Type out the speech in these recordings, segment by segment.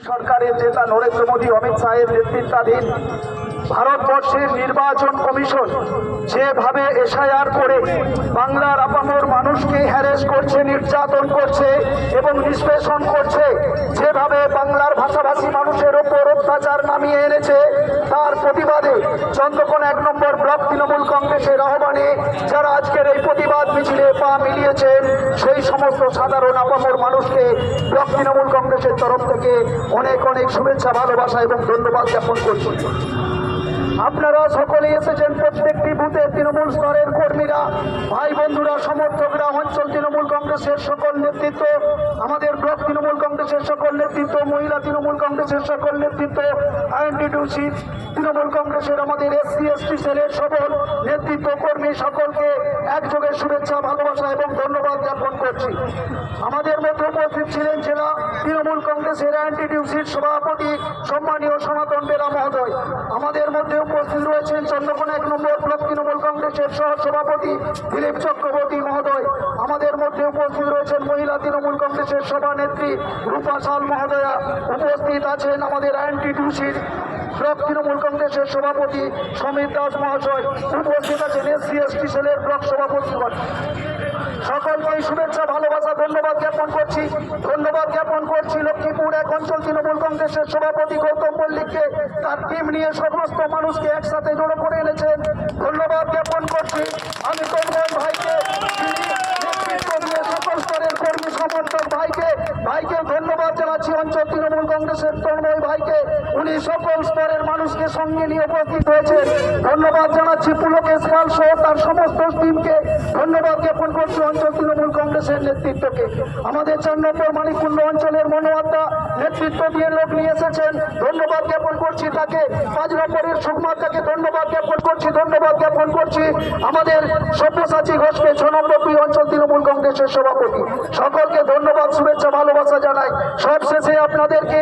সরকারের নেতা নরেন্দ্র মোদী অমিত শাহের নেতৃত্বাধীন ভারতবর্ষের নির্বাচন কমিশন যেভাবে এসআইআর করে বাংলার আপামর মানুষকে হ্যারেস করছে, নির্যাতন করছে এবং নিষ্পেষণ করছে, যেভাবে বাংলার ভাষাভাষী মানুষের ওপর অত্যাচার নামিয়ে এনেছে, তার প্রতিবাদে চন্দ্রকোনা 1 নম্বর ব্লক তৃণমূল কংগ্রেসের আহ্বানে যারা আজকের এই প্রতিবাদ মিছিলে পা মিলিয়েছেন সেই সমস্ত সাধারণ আপামর মানুষকে ব্লক তৃণমূল কংগ্রেসের তরফ থেকে অনেক অনেক শুভেচ্ছা, ভালোবাসা এবং ধন্যবাদ জ্ঞাপন করছি। আপনারা সকলেই এসেছেন, প্রত্যেকটি বুথে তৃণমূল স্তরের কর্মীরা, ভাই বন্ধুরা, সমর্থকরা, অঞ্চল তৃণমূল কংগ্রেসের সকল নেতৃত্ব, আমাদের ব্লক তৃণমূল কংগ্রেসের সকল নেতৃত্ব, মহিলা তৃণমূল কংগ্রেসের সকল নেতৃত্ব, আইএনটিটিউসি তৃণমূল কংগ্রেসের আমাদের এসসি এসটি সেলের সকল নেতৃত্ব কর্মী সকলকে একযোগে শুভেচ্ছা, ভালোবাসা এবং ধন্যবাদ জ্ঞাপন করছি। আমাদের মধ্যে উপস্থিত ছিলেন জেলা তৃণমূল কংগ্রেসের আইএনটিটিউসির সভাপতি সম্মানীয় সনাতন বেরা মহোদয়। আমাদের মধ্যে উপস্থিত রয়েছেন চন্দ্রকোনা 1 নম্বর ব্লক তৃণমূল কংগ্রেসের সহ সভাপতি দিলীপ চক্রবর্তী মহোদয়। আমাদের মধ্যে উপস্থিত রয়েছেন মহিলা তৃণমূল কংগ্রেসের সভানেত্রী রূপা সাল মহোদয়া। উপস্থিত আছেন আমাদের আইএনটিটিউসির ব্লক তৃণমূল কংগ্রেসের সভাপতি সমীর দাস মহাশয়। উপস্থিত আছেন এসসি এসটি সেলের ব্লক সভাপতিগণ। সকলকে শুভেচ্ছা, ভালোবাসা, ধন্যবাদ জ্ঞাপন করছি। ধন্যবাদ জ্ঞাপন করছি লক্ষ্মীপুর 1 অঞ্চল তৃণমূল কংগ্রেসের সভাপতি গৌতম মল্লিককে, তার টিম নিয়ে সমস্ত মানুষকে একসাথে জড়ো করে এনেছেন। ধন্যবাদ জ্ঞাপন করছি আমি তন্ময় ভাইকে, নেতৃত্ব দিয়ে সকল স্তরের কর্মী সমর্থক ভাইকে ধন্যবাদ জানাচ্ছি। অঞ্চল তৃণমূল কংগ্রেসের তন্ময় ভাইকে, উনি সকল স্তরের মানুষকে সঙ্গে নিয়ে উপস্থিত হয়েছে। ধন্যবাদ জানাচ্ছি পুলকেশ পাল সহ তার সমস্ত টিমকে। ধন্যবাদ জ্ঞাপন করছি অঞ্চল তৃণমূল কংগ্রেসের নেতৃত্বকে। আমাদের 4 নম্বর মানিককুণ্ড অঞ্চলের মনোয়াদ্দা নেতৃত্ব দিয়ে লোক নিয়ে এসেছেন, ধন্যবাদ জ্ঞাপন করছি তাকে। 5 নম্বরের সুকুমারটাকে ধন্যবাদ জ্ঞাপন করছি। ধন্যবাদ জ্ঞাপন করছি আমাদের সব্যসাচী ঘোষকে, 6 নম্বর অঞ্চল তৃণমূল কংগ্রেসের সভাপতি। সকলকে ধন্যবাদ, শুভেচ্ছা, ভালোবাসা জানাই। সবশেষে আপনাদেরকে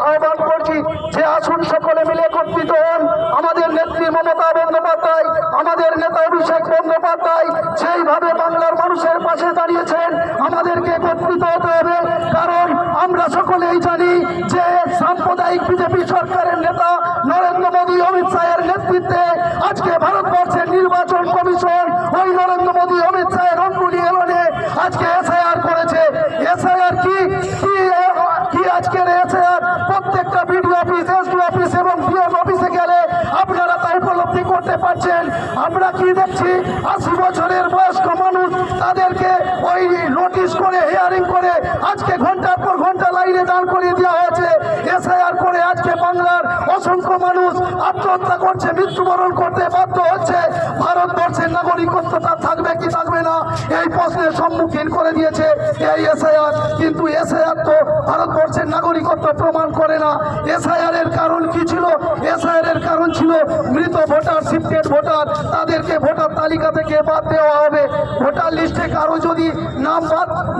আহ্বান করছি যে আসুন সকলে মিলে একত্রিত হন। আমাদের নেত্রী মমতা বন্দ্যোপাধ্যায়, আমাদের নেতা অভিষেক বন্দ্যোপাধ্যায় যেইভাবে বাংলার মানুষের পাশে দাঁড়িয়েছেন, আমাদেরকে একত্রিত হতে হবে। কারণ আমরা সকলেই জানি যে সাম্প্রদায়িক বিজেপি সরকারের নেতা নরেন্দ্র মোদী অমিত শাহের নেতৃত্বে আজকে ভারতবর্ষের নির্বাচন কমিশন ওই নরেন্দ্র মোদী অমিত শাহের অঙ্গুলি এলনে আজকে এসআইআর করেছে। এসআইআর কি আজকের এসআইআর প্রত্যেকটা বিডিও অফিস, এসডি অফিস এবং ডিএম অফিসে গেলে আপনারা তা উপলব্ধি করতে পারছেন। আমরা কি দেখছি, 80 বছরের বয়স্ক মানুষ তাদেরকে ওই নোটিশ করে, হিয়ারিং করে আজকে ঘন্টার পর ঘন্টা লাইনে দাঁড় করিয়ে দেওয়া হয়েছে। এসআইআর করে আজকে বাংলার অসংখ্য মানুষ আত্মহত্যা করছে, মৃত্যুবরণ করতে বাধ্য হচ্ছে। ভারতবর্ষের নাগরিকত্ব তার থাকবে কি থাকবে না এই প্রশ্নের সম্মুখীন করে দিয়েছে এই এসআইআর। কিন্তু এসআইআর তো ভারতবর্ষের নাগরিকত্ব প্রমাণ করে না। এসআইআর এর কারণ কি ছিল? এসআইআর এর কারণ ছিল মৃত ভোটার, শিফটেড ভোটার, তাদেরকে ভোটার তালিকা থেকে বাদ দেওয়া হবে। ভোটার লিস্টে কারো যদি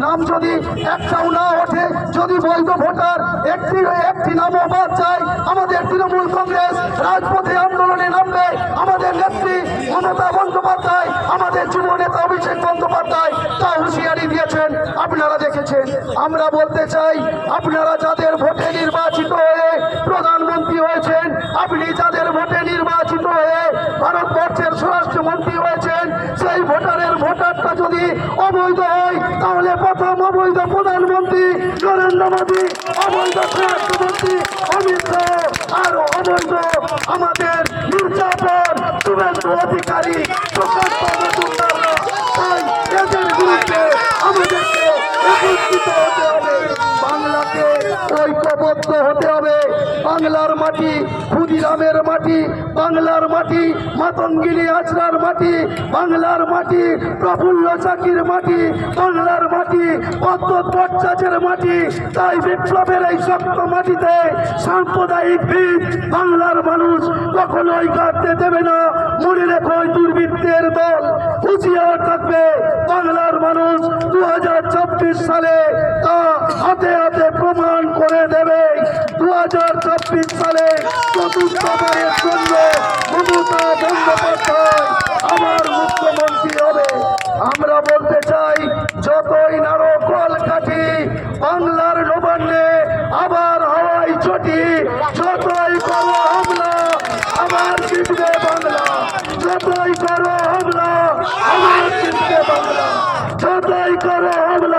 নাম যদি একটাও না ওঠে, যদি বৈধ ভোটার একটি নামও বাদ যায়, আমাদের তৃণমূল কংগ্রেস রাজপথে আন্দোলনে নামবে। আমাদের নেত্রী মমতা বন্দ্যোপাধ্যায়, আমাদের যুব নেতা অভিষেক বন্দ্যোপাধ্যায় তা হুঁশিয়ারি দিয়েছেন, আপনারা দেখেছেন। আমরা বলতে চাই, আপনারা যাদের ভোটে নির্বাচিত হয়ে প্রধানমন্ত্রী হয়েছেন, আপনি যাদের ভোটে নির্বাচিত হয়ে ভারতবর্ষের স্বরাষ্ট্রমন্ত্রী হয়েছেন, সেই ভোটারটা যদি অবৈধ হয়, তাহলে প্রথম অবৈধ প্রধানমন্ত্রী নরেন্দ্র মোদী, অবৈধ স্বরাষ্ট্রমন্ত্রী অমিত শাহ, আর অবৈধ আমাদের নির্যাতন শুভেন্দু অধিকারী, এদের বিরুদ্ধে আমাদেরকে একত্রিত হতে হবে। বাংলাকে ঐক্যবদ্ধ হতে হবে। বাংলার মাটি ক্ষুদিরামের মাটি, বাংলার মাটি মাতঙ্গিনী আজরার মাটি, বাংলার মাটি প্রফুল্ল চাকির মাটি, বাংলার মাটি পদ্মচাচের মাটি। তাই বিপ্লবের এই শক্ত মাটিতে সাম্প্রদায়িক বীজ বাংলার মানুষ কখনোই কাটতে দেবে না। মনে রেখো, দুর্বৃত্তের দল হুঁশিয়ার থাকবে। বাংলার মানুষ 2024 সালে তা হাতে হাতে প্রমাণ করে দেবে। 2024 সালে চতুর্থবারের জন্য মমতা বন্দ্যোপাধ্যায় আমার মুখ্যমন্ত্রী হবে। আমরা বলতে চাই, যতই নারকল কাঠি বাংলার নবান্নে আবার হাওয়ায় ঘটি, যতই করো হামলা আমার জিতবে বাংলা, যতই করো হামলা আমার জিতবে বাংলা, যতই করো হামলা